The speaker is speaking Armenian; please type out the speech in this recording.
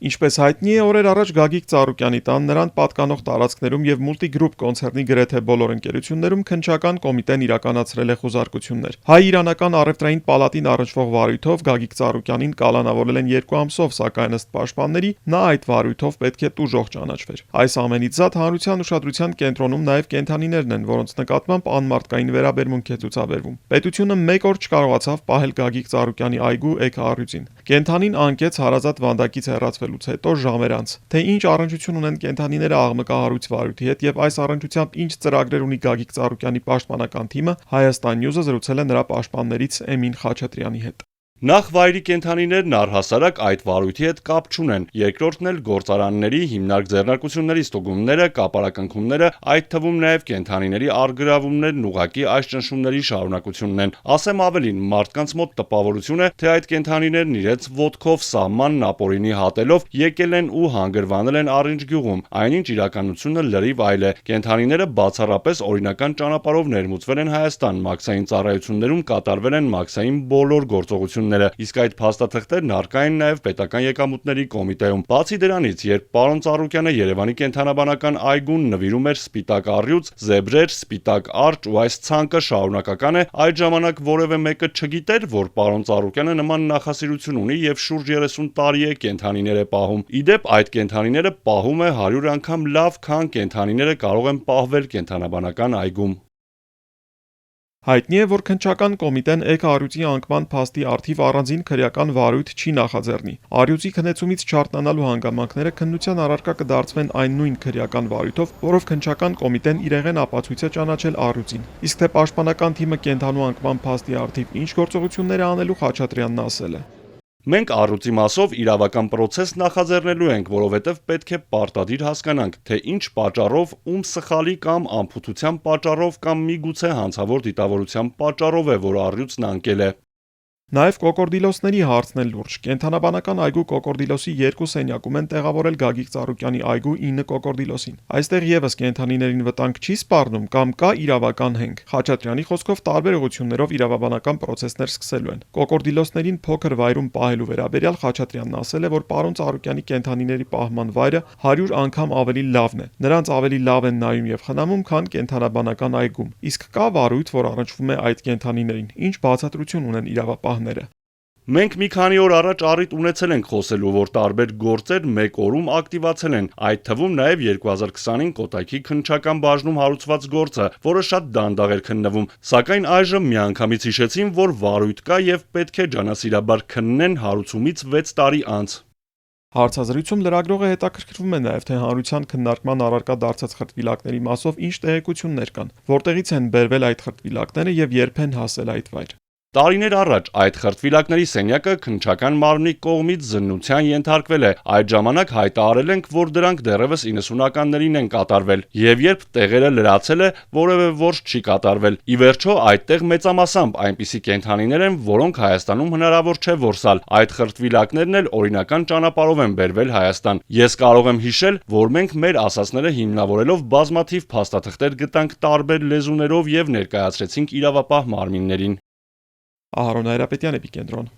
Ինչպես հայտնի է, օրեր առաջ Գագիկ Ծառուկյանի տան, նրան պատկանող տարածքներում եւ Multigroup կոնցեռնի գրեթե բոլոր ընկերություններում քննչական կոմիտեն իրականացրել է խոզարկություններ։ Հայ-իրանական առևտրային պալատին առնչվող վարույթով Գագիկ Ծառուկյանին կալանավորել են 2 ամսով, սակայն ըստ պաշտպանների նա այդ վարույթով պետք է տուժող ճանաչվեր։ Այս ամենից զատ հանրության ուշադրության կենտրոնում նաեւ կենդանիներն են, որոնց նկատմամբ անմարդկային վերաբերմունք է ցուցաբերվում։ Պետությունը 1 օր չկարողացավ պահել Գագիկ Ծառուկյանի այգու էկոառյուծին։ Կենդանին անկեց հարազատ վանդակից հեռացվելուց հետո ժամեր անց։ Թե ինչ առնչություն ունեն կենդանիները աղմկահարույց վարույթի հետ եւ այս առնչությամբ ինչ ծրագրեր ունի Գագիկ Ծառուկյանի պաշտպանական թիմը, Հայաստան Նյուզը զրուցել է նրա պաշտպաններից Էմին Խաչատրյանի հետ։ Նախ վայրի կենդանիներն առհասարակ այդ վարույթի հետ կապ չունեն, երկրորդն էլ գործարանների, հիմնարկ ձեռնարկությունների ստուգումները, կապարակնքումները, այդ թվում նաև կենդանիների առգրավումներն ուղղակի այս ճնշումների շարունակությունն են։ Ասեմ ավելին, մարդկանց մոտ տպավորություն է, թե այդ կենդանիներն իրենց ոտքով սահմանն ապօրինի հատելով եկել են ու հանգրվանել են Առինջ գյուղում, այնինչ իրականությունը լրիվ այլ է։ Կենդանիները բացառապես օրինական ճանապարհով ներմուծվել են Հայաստան, մաքսային ծառայություններում կատարվել են մաքսային բոլոր գործողությունները, իսկ այդ փաստաթղթերն առկա են նաև պետական եկամուտների կոմիտեում։ Բացի դրանից, երբ պարոն Ծառուկյանը Երևանի կենդանաբանական այգուն նվիրում էր սպիտակ առյուծ, զեբրեր, սպիտակ արճ ու այս ցանկը շարունակական է, այդ ժամանակ որևէ մեկը չգիտեր, որ պարոն Ծառուկյանը նման նախասիրություն ունի եւ շուրջ 30 տարի է կենդանիներ է պահում։ Իդեպ այդ կենդանիները պահում է 100 անգամ լավ, քան կենդանիները կարող են պահվել կենդանաբանական այգում։ Հայտնի է, որ քննչական կոմիտեն էկոառյուծի անկման փաստի առթիվ առանձին քրեական վարույթ չի նախաձեռնի։ Առյուծի քննեցումից չարտնանալու հանգամանքները քննության առարկա կդարձվեն այն նույն քրեական վարույթով, որով քննչական կոմիտեն իրեղեն ապացույց է ճանաչել առյուծին։ Իսկ թե պաշտպանական թիմը կենդանու անկման փաստի առթիվ ինչ գործողություններ է անելու, Խաչատրյանն ասել է. Մենք առյուծի մասով իրավական պրոցես նախաձեռնելու ենք, որովհետև պետք է պարտադիր հասկանանք, թե ինչ պատճառով, ում սխալի կամ անփութության պատճառով կամ միգուցե հանցավոր դիտավորության պատճառով է, որ առյուծն անկել է։ Նաև կոկորդիլոսների հարցն է լուրջ։ Կենդանաբանական այգու կոկորդիլոսի 2 սենյակում են տեղավորել Գագիկ Ծառուկյանի այգու 9 կոկորդիլոսին։ Այստեղ եւս կենդանիներին վտանգ չի սպառնում կամ կա իրավական հենք։ Խաչատրյանի խոսքով տարբեր ուղղություններով իրավաբանական պրոցեսներ սկսելու են։ Կոկորդիլոսներին փոքր վայրում պահելու վերաբերյալ Խաչատրյանն ասել է, որ պարոն Ծառուկյանի կենդանիների պահման վայրը 100 անգամ ավելի լավն է։ Նրանց ավելի լավ են նայում եւ խնամում, քան կենդանաբանական այգում։ Իսկ կա վարույթ, որ առնչվում է այդ կենդանիներին։ Ինչ բացատրություն ունեն իրավապահ Մենք մի քանի օր առաջ առիթ ունեցել ենք խոսելու, որ տարբեր գործեր 1 օրում ակտիվացել են, այդ թվում նաև 2020-ին Կոտայքի քննչական բաժնում հարուցված գործը, որը շատ դանդաղ էր քննվում, սակայն այժմ միանգամից հիշեցին, որ վարույթ կա եւ պետք է ջանասիրաբար քննեն հարուցումից 6 տարի անց։ Հարցազրույցում լրագրողը հետաքրքրվում է նաև, թե հանրության քննարկման առարկա դարձած խրտվիլակների մասով ինչ տեղեկություններ կան, որտեղից են բերվել այդ խրտվիլակները եւ երբ են հասել այդ վայր։ Տարիներ առաջ այդ խրտվիլակների սենյակը քննչական մարմնի կողմից զննության ենթարկվել է։ Այդ ժամանակ հայտարարել ենք, որ դրանք դեռևս 90-ականներին են կատարվել, եւ երբ տեղերը լրացել է, որևէ որոշ չի կատարվել։ Ի վերջո, այդտեղ մեծամասամբ այնպիսի կենդանիներ են, որոնք Հայաստանում հնարավոր չէ որսալ։ Այդ խրտվիլակներն էլ օրինական ճանապարհով են բերվել Հայաստան։ Ես կարող եմ հիշել, որ մենք մեր ասածները հիմնավորելով բազմաթիվ փաստաթղթեր գտանք տարբեր լեզուներով եւ ներկայացրեցինք իրավապահ մարմիններին։ Ահարոն Հայրապետյան, Էպիկենտրոն։